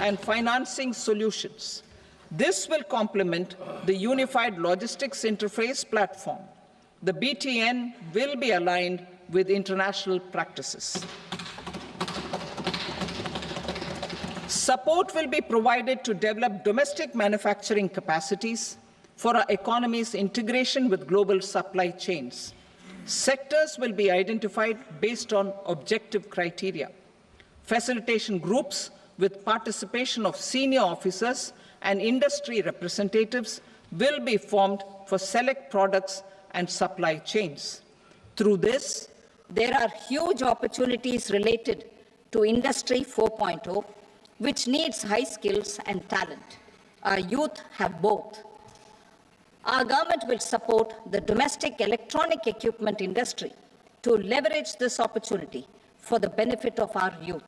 and financing solutions. This will complement the Unified Logistics Interface Platform. The BTN will be aligned with international practices. Support will be provided to develop domestic manufacturing capacities for our economy's integration with global supply chains. Sectors will be identified based on objective criteria. Facilitation groups with participation of senior officers and industry representatives will be formed for select products and supply chains. Through this, there are huge opportunities related to Industry 4.0, which needs high skills and talent. Our youth have both. Our government will support the domestic electronic equipment industry to leverage this opportunity for the benefit of our youth.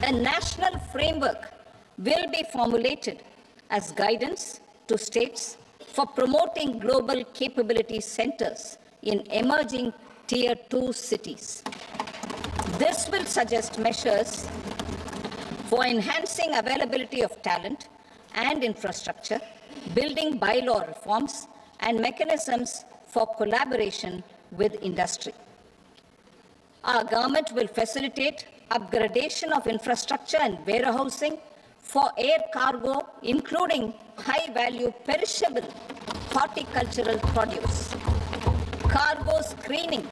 A national framework will be formulated as guidance to states for promoting global capability centers in emerging Tier 2 cities. This will suggest measures for enhancing availability of talent and infrastructure, building bylaw reforms, and mechanisms for collaboration with industry. Our government will facilitate upgradation of infrastructure and warehousing for air cargo, including high-value perishable horticultural produce. Cargo screening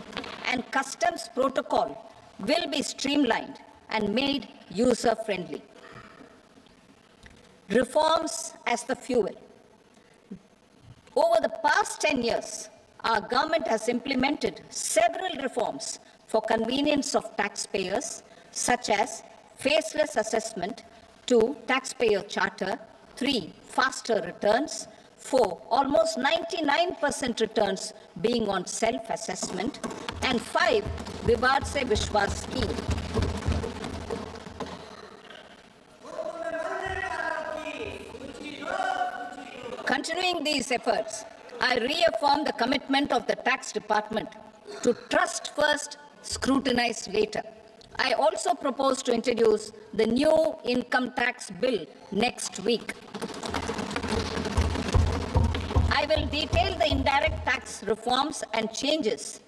and customs protocol will be streamlined and made user-friendly. Reforms as the fuel. Over the past 10 years, our government has implemented several reforms for convenience of taxpayers, such as faceless assessment, 2, taxpayer charter, 3, faster returns, 4, almost 99% returns being on self-assessment, and 5, Vivad Se Vishwas scheme. Continuing these efforts, I reaffirm the commitment of the Tax Department to trust first, scrutinize later. I also propose to introduce the new income tax bill next week. I will detail the indirect tax reforms and changes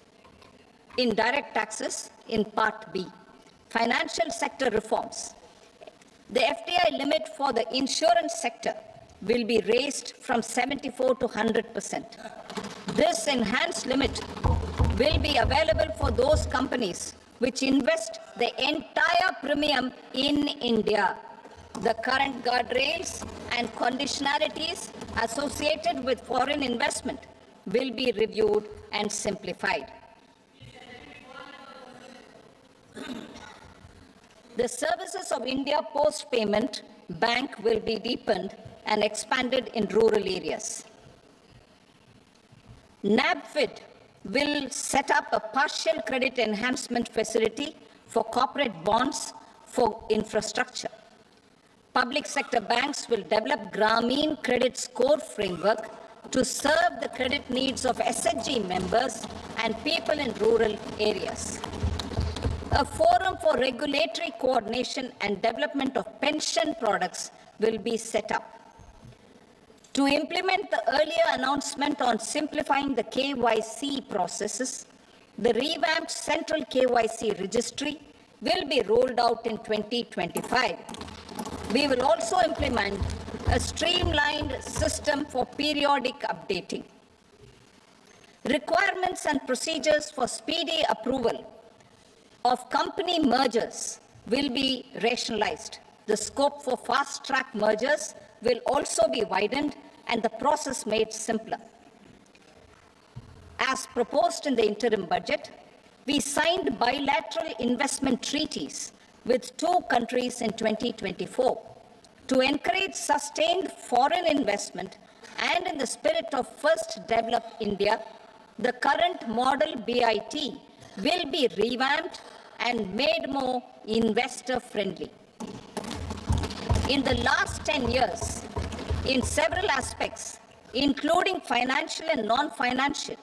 in direct taxes in Part B. Financial sector reforms. The FDI limit for the insurance sector will be raised from 74 to 100%. This enhanced limit will be available for those companies which invest the entire premium in India. The current guardrails and conditionalities associated with foreign investment will be reviewed and simplified. The services of India Post Payment Bank will be deepened and expanded in rural areas. NABFID will set up a partial credit enhancement facility for corporate bonds for infrastructure. Public sector banks will develop Grameen Credit Score framework to serve the credit needs of SHG members and people in rural areas. A forum for regulatory coordination and development of pension products will be set up. To implement the earlier announcement on simplifying the KYC processes, the revamped Central KYC Registry will be rolled out in 2025. We will also implement a streamlined system for periodic updating. Requirements and procedures for speedy approval of company mergers will be rationalized. The scope for fast-track mergers will also be widened and the process made simpler. As proposed in the interim budget, we signed bilateral investment treaties with 2 countries in 2024 to encourage sustained foreign investment, and in the spirit of First Develop India, the current model BIT will be revamped and made more investor-friendly. In the last 10 years, in several aspects, including financial and non-financial,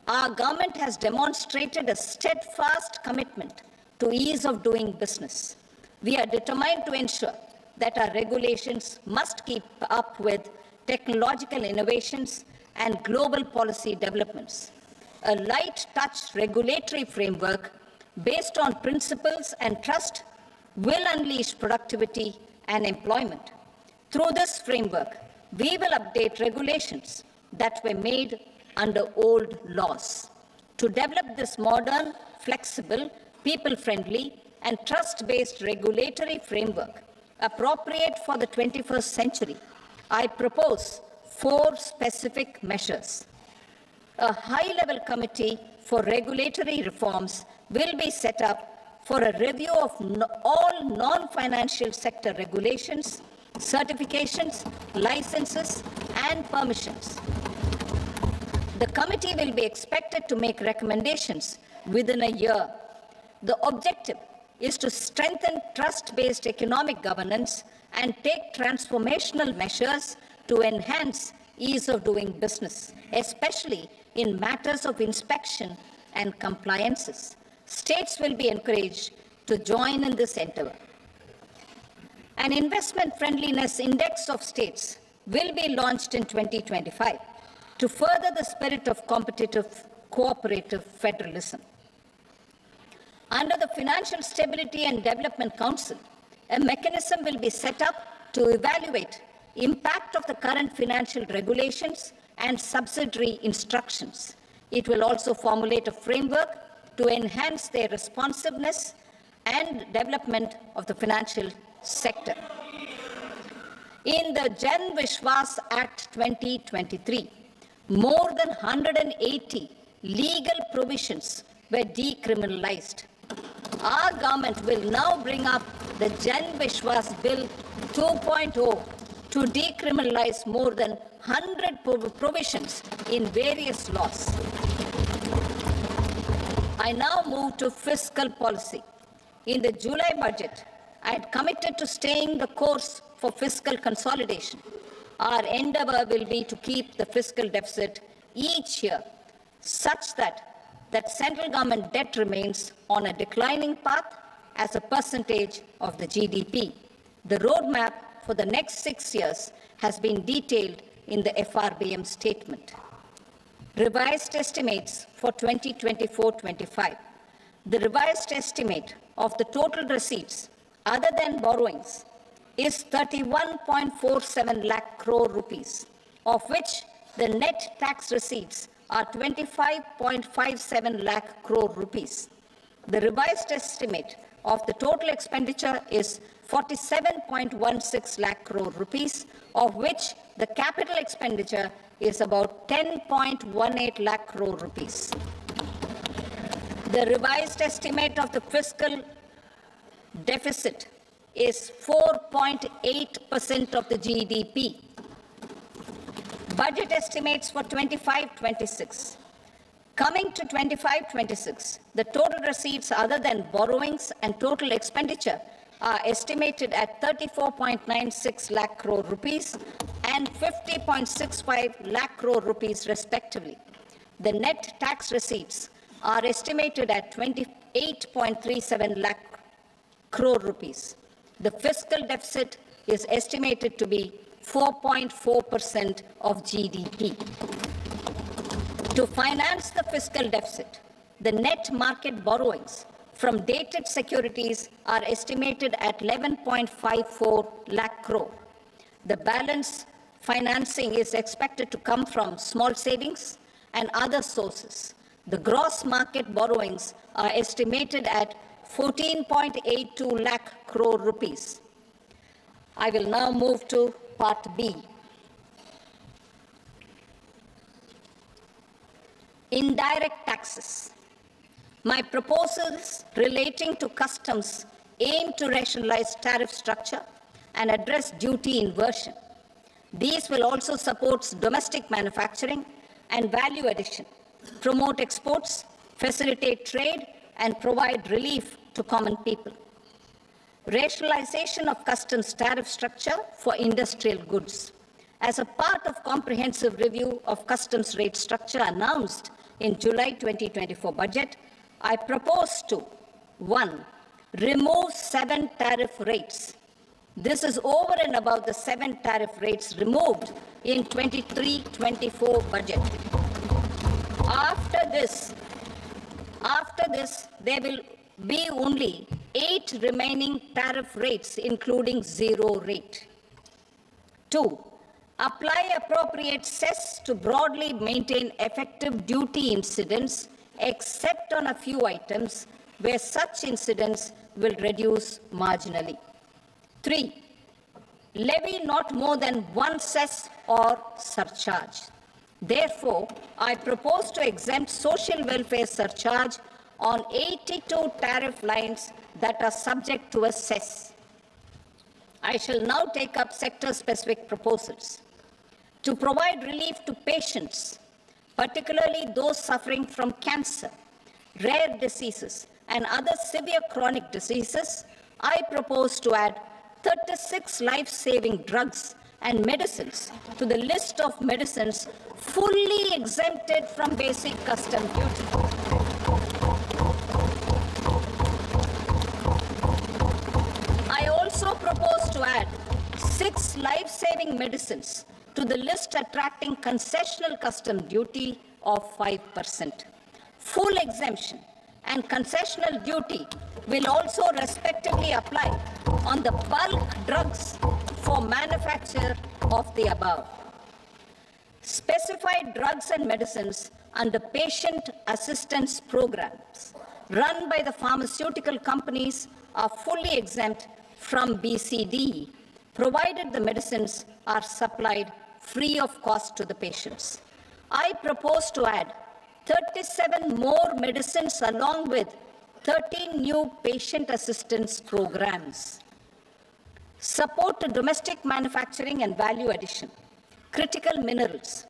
our government has demonstrated a steadfast commitment to ease of doing business. We are determined to ensure that our regulations must keep up with technological innovations and global policy developments. A light-touch regulatory framework based on principles and trust will unleash productivity and employment. Through this framework, we will update regulations that were made under old laws. To develop this modern, flexible, people-friendly, and trust-based regulatory framework appropriate for the 21st century, I propose 4 specific measures. A high-level committee for regulatory reforms will be set up for a review of all non-financial sector regulations, certifications, licenses, and permissions. The committee will be expected to make recommendations within a year. The objective is to strengthen trust-based economic governance and take transformational measures to enhance ease of doing business, especially in matters of inspection and compliances. States will be encouraged to join in this endeavor. An investment friendliness index of states will be launched in 2025 to further the spirit of competitive, cooperative federalism. Under the Financial Stability and Development Council, a mechanism will be set up to evaluate impact of the current financial regulations and subsidiary instructions. It will also formulate a framework to enhance their responsiveness and development of the financial sector. In the Jan Vishwas Act 2023, more than 180 legal provisions were decriminalized. Our government will now bring up the Jan Vishwas Bill 2.0 to decriminalize more than 100 provisions in various laws. I now move to fiscal policy. In the July budget, I had committed to staying the course for fiscal consolidation. Our endeavor will be to keep the fiscal deficit each year such that central government debt remains on a declining path as a percentage of the GDP. The roadmap for the next 6 years has been detailed in the FRBM statement. Revised estimates for 2024-25. The revised estimate of the total receipts other than borrowings is 31.47 lakh crore rupees, of which the net tax receipts are 25.57 lakh crore rupees. The revised estimate of the total expenditure is 47.16 lakh crore rupees, of which the capital expenditure is about 10.18 lakh crore rupees. The revised estimate of the fiscal deficit is 4.8% of the GDP. Budget estimates for 25-26. Coming to 25-26, the total receipts other than borrowings and total expenditure are estimated at 34.96 lakh crore rupees and 50.65 lakh crore rupees respectively. The net tax receipts are estimated at 28.37 lakh crore rupees. The fiscal deficit is estimated to be 4.4% of GDP. To finance the fiscal deficit, the net market borrowings from dated securities are estimated at 11.54 lakh crore. The balance financing is expected to come from small savings and other sources. The gross market borrowings are estimated at 14.82 lakh crore rupees. I will now move to Part B. Indirect taxes. My proposals relating to customs aim to rationalize tariff structure and address duty inversion. These will also support domestic manufacturing and value addition, promote exports, facilitate trade, and provide relief to common people. Rationalization of customs tariff structure for industrial goods. As a part of comprehensive review of customs rate structure announced in July 2024 budget, I propose to One, remove 7 tariff rates. This is over and above the 7 tariff rates removed in 23-24 budget. After this, there will be only 8 remaining tariff rates, including 0 rate. 2, apply appropriate cess to broadly maintain effective duty incidence, except on a few items where such incidence will reduce marginally. 3, levy not more than 1 cess or surcharge. Therefore, I propose to exempt social welfare surcharge on 82 tariff lines that are subject to a cess. I shall now take up sector-specific proposals. To provide relief to patients, particularly those suffering from cancer, rare diseases, and other severe chronic diseases, I propose to add 36 life-saving drugs and medicines to the list of medicines fully exempted from basic custom duty. I also propose to add 6 life-saving medicines to the list attracting concessional custom duty of 5%. Full exemption and concessional duty will also respectively apply on the bulk drugs for manufacture of the above. Specified drugs and medicines under patient assistance programs run by the pharmaceutical companies are fully exempt from BCD, provided the medicines are supplied free of cost to the patients. I propose to add 37 more medicines along with 13 new patient assistance programs. Support to domestic manufacturing and value addition. Critical minerals.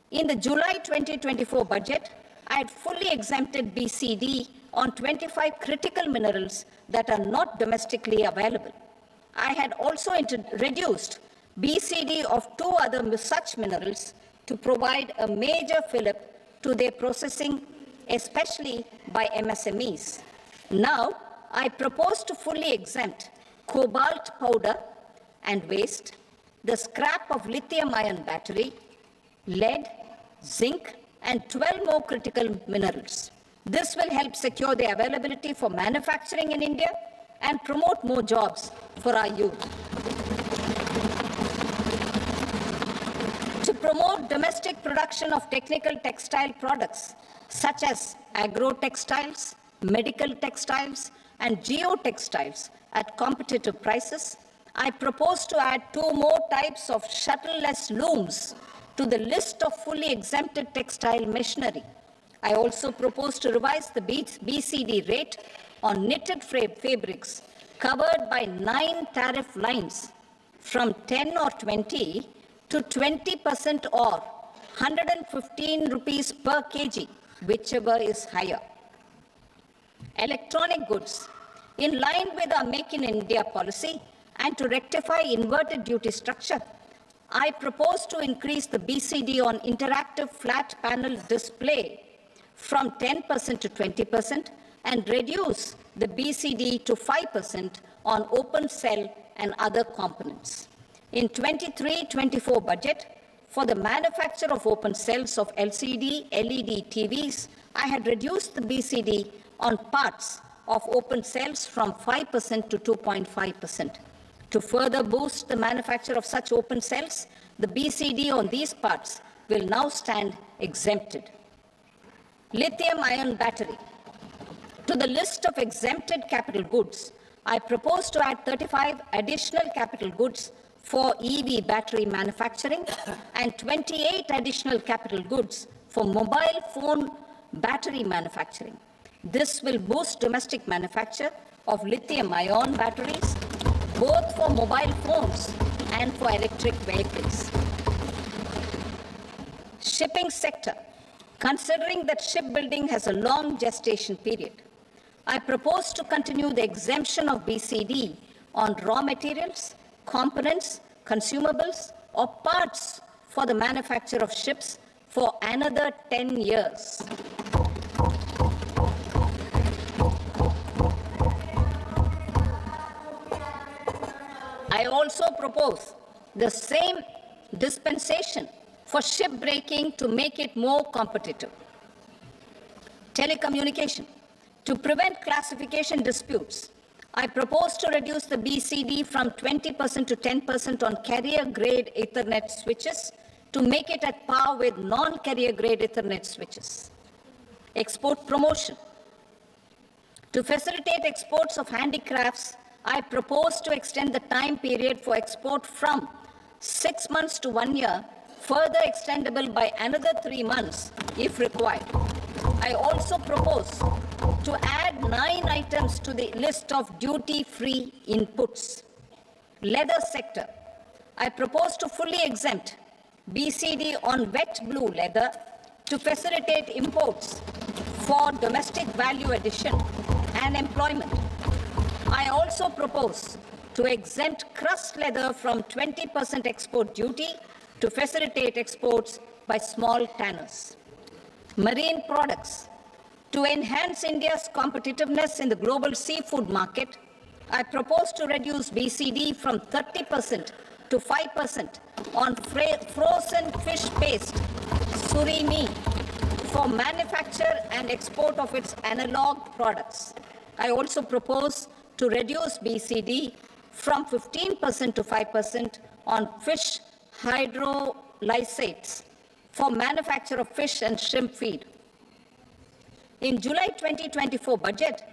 In the July 2024 budget, I had fully exempted BCD on 25 critical minerals that are not domestically available. I had also reduced BCD of 2 other such minerals to provide a major fillip to their processing, especially by MSMEs. Now, I propose to fully exempt cobalt powder and waste, the scrap of lithium-ion battery, lead, zinc, and 12 more critical minerals. This will help secure their availability for manufacturing in India and promote more jobs for our youth. To promote domestic production of technical textile products, such as agro-textiles, medical textiles, and geotextiles at competitive prices, I propose to add 2 more types of shuttle-less looms to the list of fully exempted textile machinery. I also propose to revise the BCD rate on knitted fabrics covered by 9 tariff lines from 10 or 20 to 20% or 115 rupees per kg, whichever is higher. Electronic goods. In line with our Make in India policy and to rectify inverted duty structure, I propose to increase the BCD on interactive flat panel display from 10% to 20% and reduce the BCD to 5% on open cell and other components. In 23-24 budget, for the manufacture of open cells of LCD, LED TVs, I had reduced the BCD on parts of open cells from 5% to 2.5%. To further boost the manufacture of such open cells, the BCD on these parts will now stand exempted. Lithium-ion battery. To the list of exempted capital goods, I propose to add 35 additional capital goods for EV battery manufacturing and 28 additional capital goods for mobile phone battery manufacturing. This will boost domestic manufacture of lithium-ion batteries, both for mobile phones and for electric vehicles. Shipping sector. Considering that shipbuilding has a long gestation period, I propose to continue the exemption of BCD on raw materials, components, consumables, or parts for the manufacture of ships for another 10 years. I also propose the same dispensation for shipbreaking to make it more competitive. Telecommunication. To prevent classification disputes, I propose to reduce the BCD from 20% to 10% on carrier-grade Ethernet switches to make it at par with non-carrier-grade Ethernet switches. Export promotion. To facilitate exports of handicrafts, I propose to extend the time period for export from 6 months to 1 year, further extendable by another 3 months if required. I also propose to add 9 items to the list of duty-free inputs. Leather sector. I propose to fully exempt BCD on wet blue leather to facilitate imports for domestic value addition and employment. I also propose to exempt crust leather from 20% export duty to facilitate exports by small tanners. Marine products. To enhance India's competitiveness in the global seafood market, I propose to reduce BCD from 30% to 5% on frozen fish paste, surimi, for manufacture and export of its analog products. I also propose to reduce BCD from 15% to 5% on fish hydrolysates for manufacture of fish and shrimp feed. In July 2024 budget,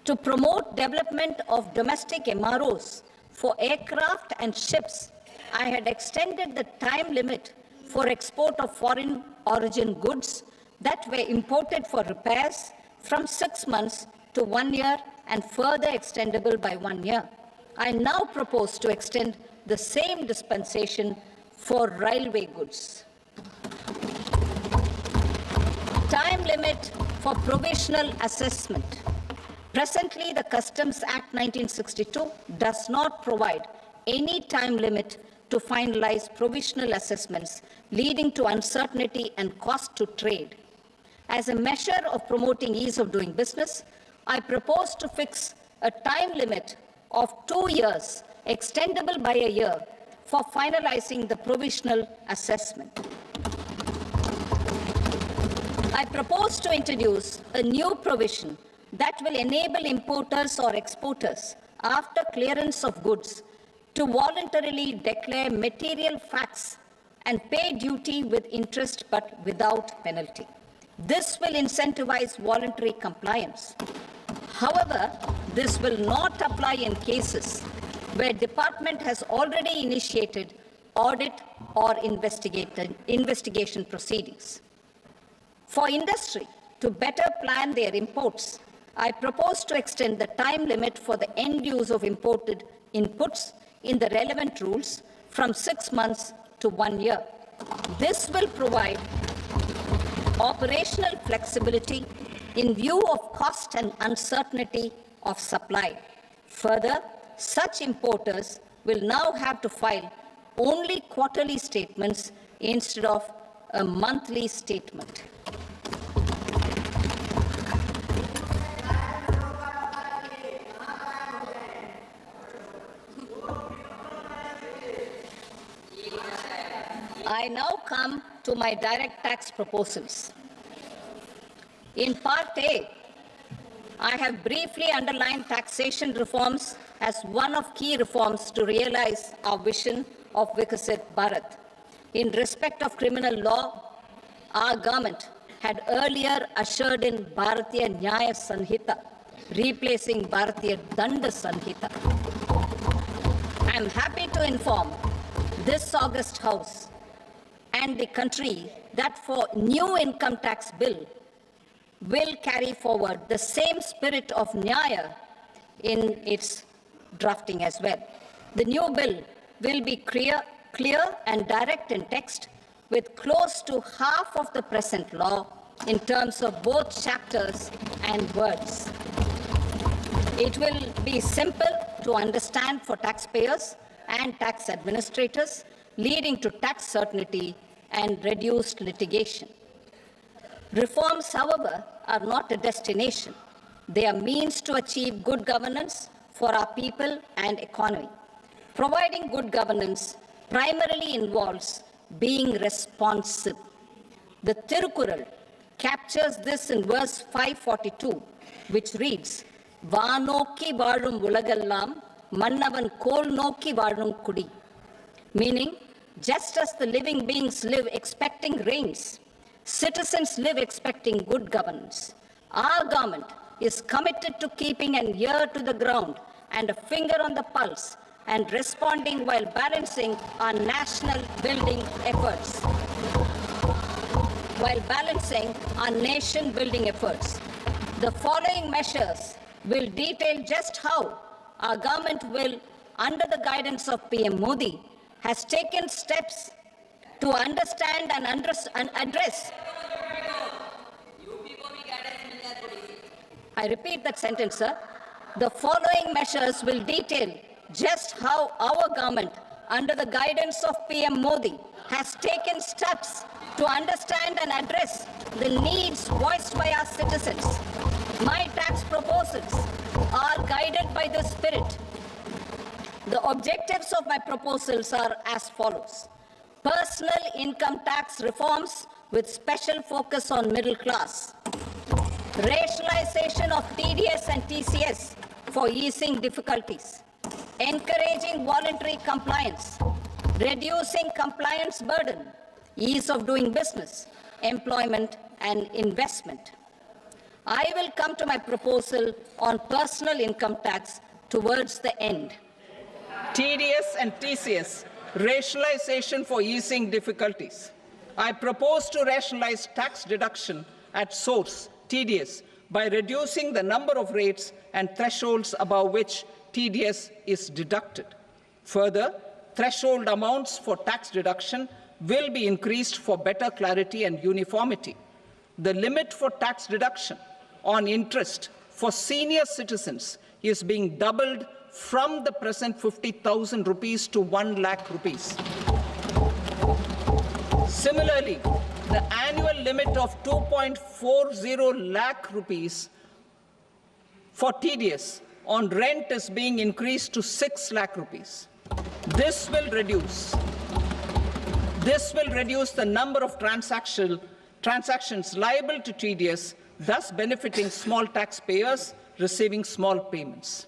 to promote development of domestic MROs for aircraft and ships, I had extended the time limit for export of foreign origin goods that were imported for repairs from 6 months to 1 year and further extendable by 1 year. I now propose to extend the same dispensation for railway goods. Time limit for provisional assessment. Presently, the Customs Act 1962 does not provide any time limit to finalize provisional assessments, leading to uncertainty and cost to trade. As a measure of promoting ease of doing business, I propose to fix a time limit of 2 years, extendable by a year, for finalizing the provisional assessment. I propose to introduce a new provision that will enable importers or exporters, after clearance of goods, to voluntarily declare material facts and pay duty with interest but without penalty. This will incentivize voluntary compliance. However, this will not apply in cases where department has already initiated audit or investigation proceedings. For industry to better plan their imports, I propose to extend the time limit for the end use of imported inputs in the relevant rules from 6 months to 1 year. This will provide operational flexibility in view of cost and uncertainty of supply. Further, such importers will now have to file only quarterly statements instead of a monthly statement. I now come to my direct tax proposals. In Part A, I have briefly underlined taxation reforms as one of key reforms to realize our vision of Vikasit Bharat. In respect of criminal law, our government had earlier ushered in Bharatiya Nyaya Sanhita, replacing Bharatiya Danda Sanhita. I am happy to inform this august House and the country that for new income tax bill will carry forward the same spirit of Nyaya in its drafting as well. The new bill will be clear and direct in text, with close to half of the present law in terms of both chapters and words. It will be simple to understand for taxpayers and tax administrators, leading to tax certainty and reduced litigation. Reforms, however, are not a destination. They are means to achieve good governance for our people and economy. Providing good governance primarily involves being responsive. The Tirukural captures this in verse 542, which reads, Vaanokki vaazhum ulagallam, mannavan kol nokki vaazhum kudi. Meaning, just as the living beings live expecting rains, citizens live expecting good governance. Our government is committed to keeping an ear to the ground and a finger on the pulse and responding while balancing our national building efforts. The following measures will detail just how our government will, under the guidance of PM Modi, has taken steps to understand and address. I repeat that sentence, sir. The following measures will detail just how our government, under the guidance of PM Modi, has taken steps to understand and address the needs voiced by our citizens. My tax proposals are guided by this spirit. The objectives of my proposals are as follows. Personal income tax reforms with special focus on middle class. Rationalization of TDS and TCS for easing difficulties. Encouraging voluntary compliance. Reducing compliance burden. Ease of doing business, employment and investment. I will come to my proposal on personal income tax towards the end. TDS and TCS, rationalization for easing difficulties. I propose to rationalize tax deduction at source, TDS, by reducing the number of rates and thresholds above which TDS is deducted. Further, threshold amounts for tax deduction will be increased for better clarity and uniformity. The limit for tax deduction on interest for senior citizens is being doubled from the present 50,000 rupees to 1 lakh rupees. Similarly, the annual limit of 2.40 lakh rupees for TDS on rent is being increased to 6 lakh rupees. This will reduce the number of transactions liable to TDS, thus benefiting small taxpayers receiving small payments.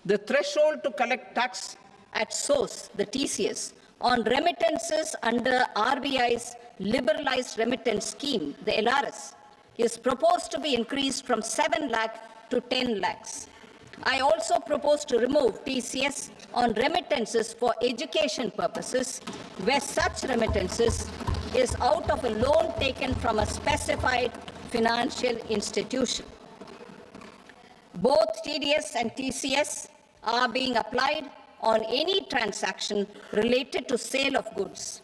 The threshold to collect tax at source, the TCS, on remittances under RBI's liberalized remittance scheme, the LRS, is proposed to be increased from 7 lakh to 10 lakhs. I also propose to remove TCS on remittances for education purposes, where such remittances is out of a loan taken from a specified financial institution. Both TDS and TCS are being applied on any transaction related to sale of goods.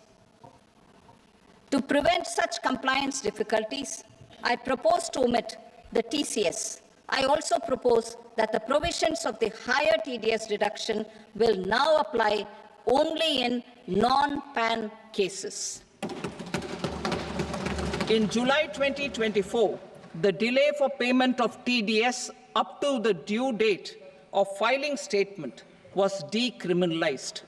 To prevent such compliance difficulties, I propose to omit the TCS. I also propose that the provisions of the higher TDS deduction will now apply only in non-PAN cases. In July 2024, the delay for payment of TDS up to the due date of filing statement was decriminalized.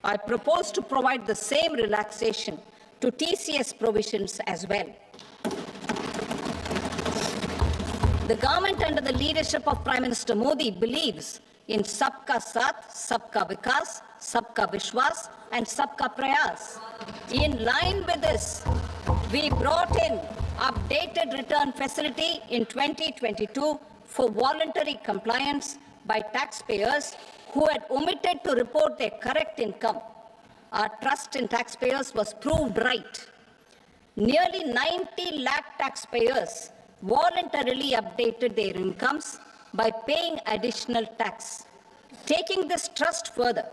I propose to provide the same relaxation to TCS provisions as well. The government under the leadership of Prime Minister Modi believes in Sabka Saath, Sabka Vikas, Sabka Vishwas and Sabka Prayas. In line with this, we brought in updated return facility in 2022 for voluntary compliance by taxpayers who had omitted to report their correct income. Our trust in taxpayers was proved right. Nearly 90 lakh taxpayers voluntarily updated their incomes by paying additional tax. Taking this trust further,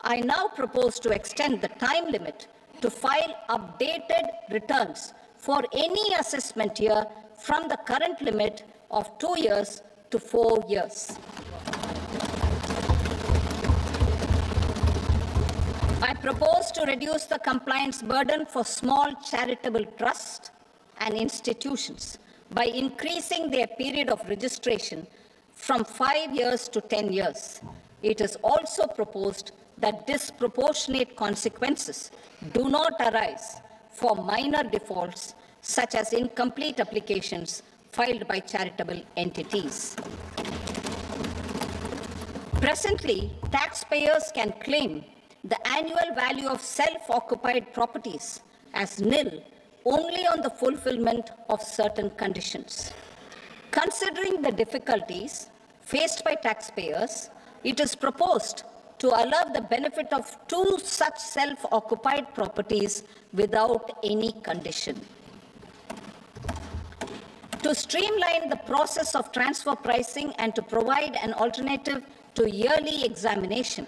I now propose to extend the time limit to file updated returns for any assessment year from the current limit of 2 years to 4 years. I propose to reduce the compliance burden for small charitable trusts and institutions by increasing their period of registration from 5 years to 10 years. It is also proposed that disproportionate consequences do not arise for minor defaults such as incomplete applications filed by charitable entities. Presently, taxpayers can claim the annual value of self-occupied properties as nil only on the fulfillment of certain conditions. Considering the difficulties faced by taxpayers, it is proposed to allow the benefit of 2 such self-occupied properties without any condition. To streamline the process of transfer pricing and to provide an alternative to yearly examination,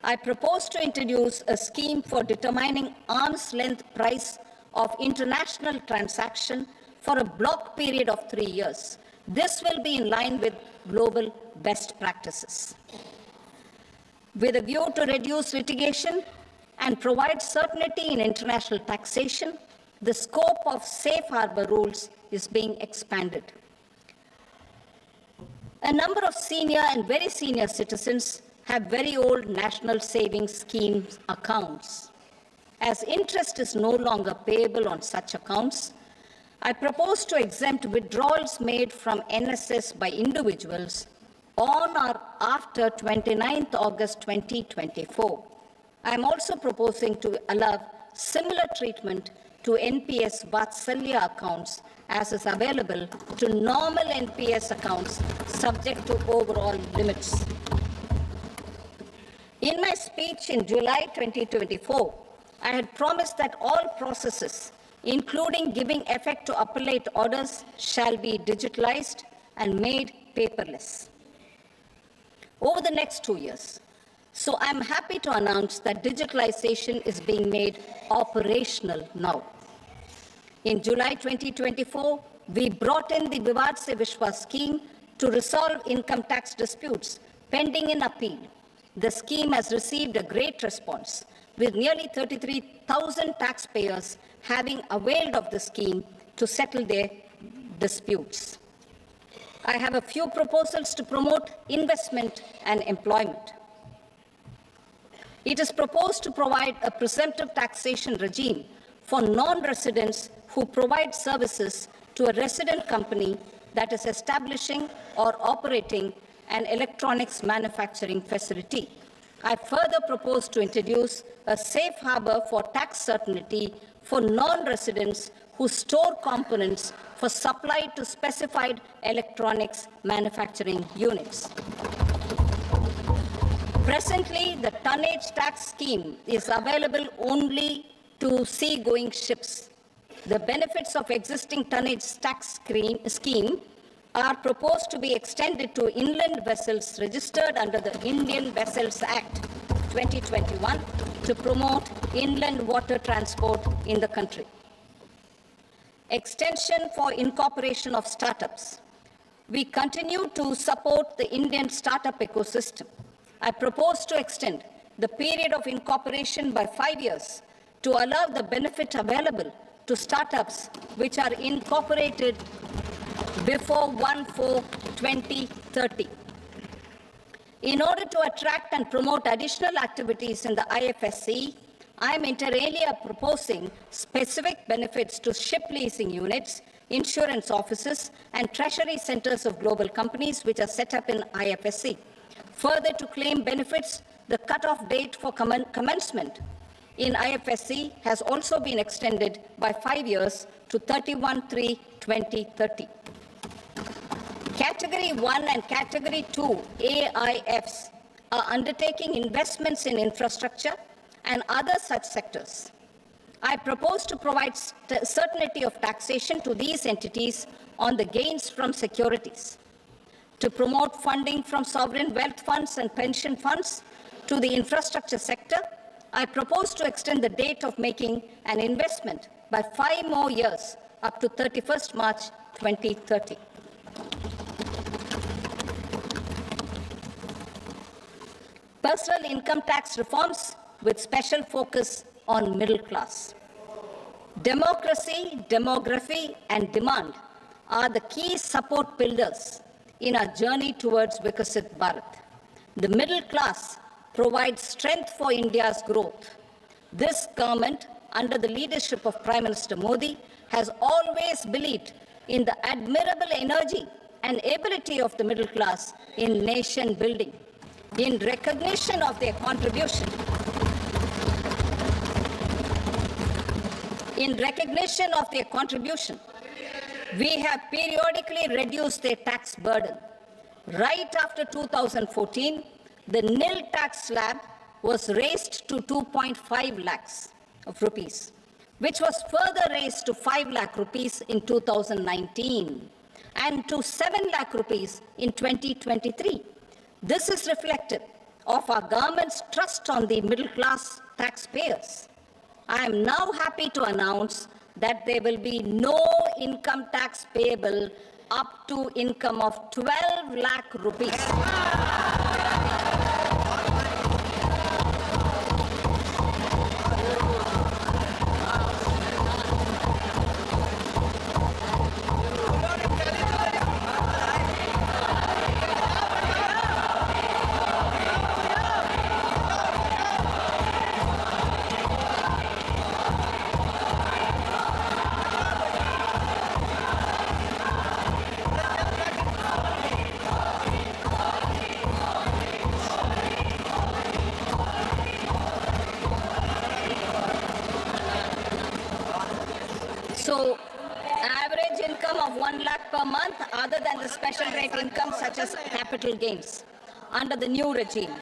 I propose to introduce a scheme for determining arm's length price of international transaction for a block period of 3 years. This will be in line with global best practices. With a view to reduce litigation and provide certainty in international taxation, the scope of safe harbor rules is being expanded. A number of senior and very senior citizens have very old national savings schemes accounts. As interest is no longer payable on such accounts, I propose to exempt withdrawals made from NSS by individuals on or after 29th August 2024. I am also proposing to allow similar treatment to NPS Vatsalya accounts as is available to normal NPS accounts subject to overall limits. In my speech in July 2024, I had promised that all processes, including giving effect to appellate orders, shall be digitalized and made paperless over the next 2 years. So I'm happy to announce that digitalization is being made operational now. In July 2024, we brought in the Vivad Se Vishwas scheme to resolve income tax disputes pending in appeal. The scheme has received a great response, with nearly 33,000 taxpayers having availed of the scheme to settle their disputes. I have a few proposals to promote investment and employment. It is proposed to provide a presumptive taxation regime for non-residents who provide services to a resident company that is establishing or operating an electronics manufacturing facility. I further propose to introduce a safe harbor for tax certainty for non-residents who store components for supply to specified electronics manufacturing units. Presently, the tonnage tax scheme is available only to sea-going ships. The benefits of existing tonnage tax scheme are proposed to be extended to inland vessels registered under the Indian Vessels Act 2021 to promote inland water transport in the country. Extension for incorporation of startups. We continue to support the Indian startup ecosystem. I propose to extend the period of incorporation by 5 years to allow the benefit available to startups which are incorporated before 1/4/2030. In order to attract and promote additional activities in the IFSC, I am inter alia proposing specific benefits to ship leasing units, insurance offices, and treasury centers of global companies which are set up in IFSC. Further, to claim benefits, the cutoff date for commencement in IFSC has also been extended by 5 years to 31/3/2030. Category 1 and Category 2 AIFs are undertaking investments in infrastructure and other such sectors. I propose to provide certainty of taxation to these entities on the gains from securities, to promote funding from sovereign wealth funds and pension funds to the infrastructure sector. I propose to extend the date of making an investment by 5 more years up to 31st March 2030. Personal income tax reforms with special focus on middle class. Democracy, demography, and demand are the key support builders in our journey towards Vikasit Bharat. The middle class provide strength for India's growth. This government, under the leadership of Prime Minister Modi, has always believed in the admirable energy and ability of the middle class in nation building. In recognition of their contribution, we have periodically reduced their tax burden. Right after 2014, the nil tax slab was raised to 2.5 lakhs of rupees, which was further raised to 5 lakh rupees in 2019 and to 7 lakh rupees in 2023. This is reflective of our government's trust on the middle class taxpayers. I am now happy to announce that there will be no income tax payable up to income of 12 lakh rupees. So, average income of 1 lakh per month, other than the special rate income such as capital gains, under the new regime.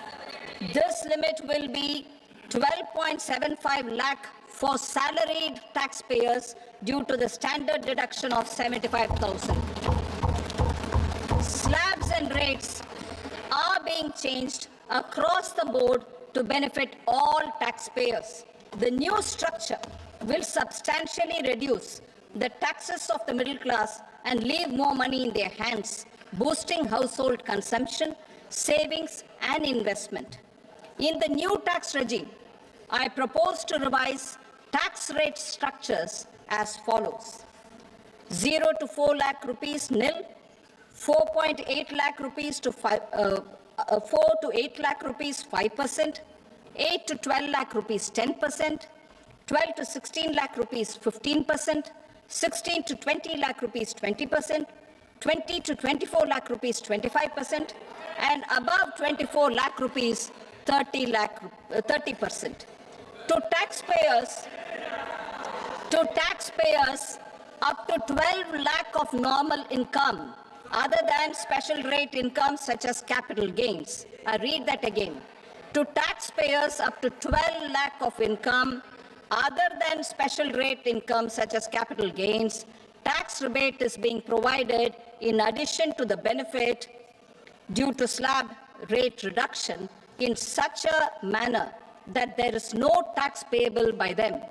This limit will be 12.75 lakh for salaried taxpayers due to the standard deduction of 75,000. Slabs and rates are being changed across the board to benefit all taxpayers. The new structure will substantially reduce the taxes of the middle class and leave more money in their hands, boosting household consumption, savings, and investment. In the new tax regime, I propose to revise tax rate structures as follows: 0 to 4 lakh rupees nil, 4.8 lakh rupees to 4 to 8 lakh rupees 5%, 8 to 12 lakh rupees 10%, 12 to 16 lakh rupees 15%, 16 to 20 lakh rupees 20%, 20 to 24 lakh rupees 25%, and above 24 lakh rupees 30%. To taxpayers up to 12 lakh of normal income, other than special rate income such as capital gains. I read that again. To taxpayers up to 12 lakh of income, other than special rate income such as capital gains, tax rebate is being provided in addition to the benefit due to slab rate reduction in such a manner that there is no tax payable by them.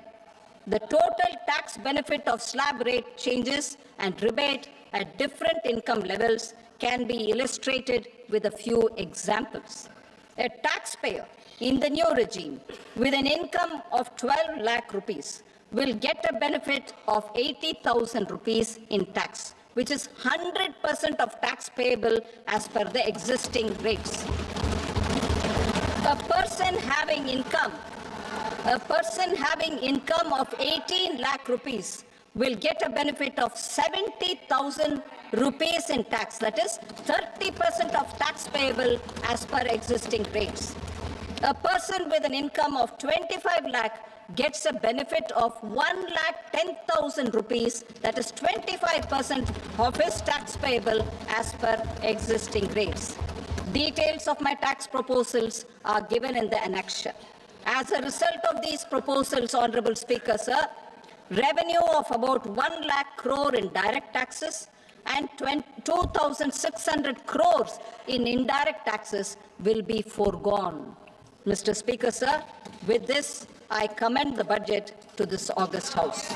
The total tax benefit of slab rate changes and rebate at different income levels can be illustrated with a few examples. A taxpayer in the new regime with an income of 12 lakh rupees will get a benefit of 80,000 rupees in tax, which is 100% of tax payable as per the existing rates. A person having income of 18 lakh rupees will get a benefit of 70,000 rupees in tax, that is 30% of tax payable as per existing rates. A person with an income of 25 lakh gets a benefit of 1,10,000 rupees, that is 25% of his tax payable as per existing rates. Details of my tax proposals are given in the annexure. As a result of these proposals, Honorable Speaker, sir, revenue of about 1 lakh crore in direct taxes and 2,600 crores in indirect taxes will be foregone. Mr. Speaker, sir, with this, I commend the budget to this august House.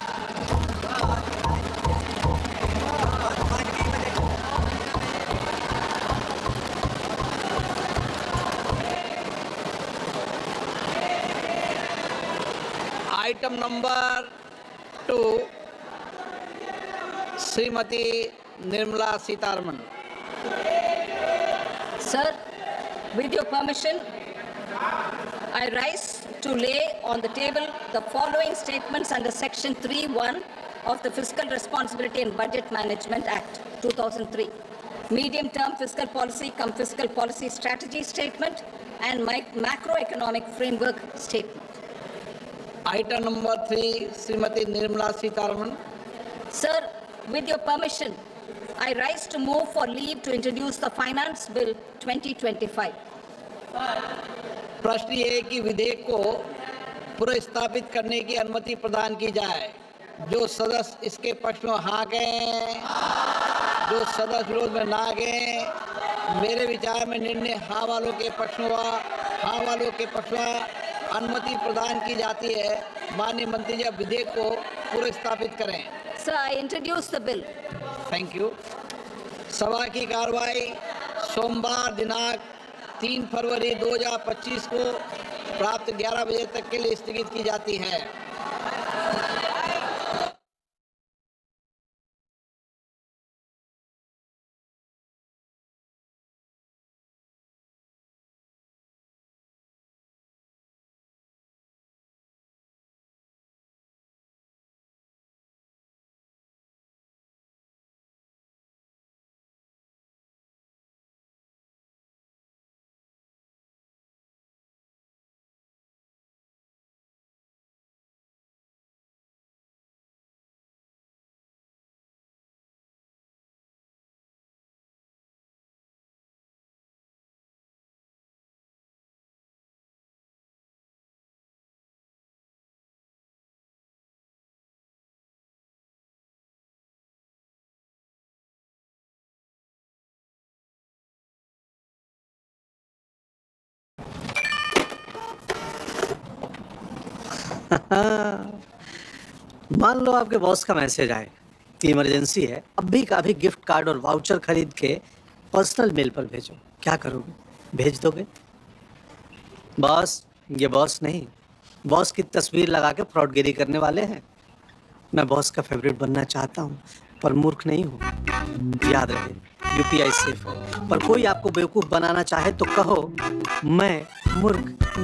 Item number 2, Srimati Nirmala Sitharaman. Sir, with your permission, I rise to lay on the table the following statements under Section 3(1) of the Fiscal Responsibility and Budget Management Act, 2003. Medium-term fiscal policy cum fiscal policy strategy statement and macroeconomic framework statement. Item number 3, Srimati Nirmala Sitharaman. Sir, with your permission, I rise to move for leave to introduce the Finance Bill 2025. प्रश्न ये है कि विधेयक को पुनर्स्थापित करने की अनुमति प्रदान की जाए। जो सदस्य इसके पक्ष में हाँ कहें, जो सदस्य विरोध में ना कहें। मेरे विचार में निर्णय हाँ वालों के पक्ष में हाँ वालों के पक्ष में अनुमति प्रदान की जाती है। माननीय मंत्री जी अब विधेयक को पुनर्स्थापित करें। Sir, I introduce the bill. Thank you. सभा की कार्रवाई सोमवार दिनांक 3 फरवरी 2025 को प्राप्त 11 बजे तक के लिए स्थगित की जाती है। मान लो आपके बॉस का मैसेज आए कि इमरजेंसी है, अभी का अभी गिफ्ट कार्ड और वाउचर खरीद के पर्सनल मेल पर भेजो। क्या करोगे? भेज दोगे? बॉस, ये बॉस नहीं, बॉस की तस्वीर लगा के फ्रॉडगिरी करने वाले हैं। मैं बॉस का फेवरेट बनना चाहता हूँ, पर मूर्ख नहीं हूँ। याद रहे, यूपीआई सेफ है, पर कोई आपको बेवकूफ़ बनाना चाहे तो कहो मैं मूर्ख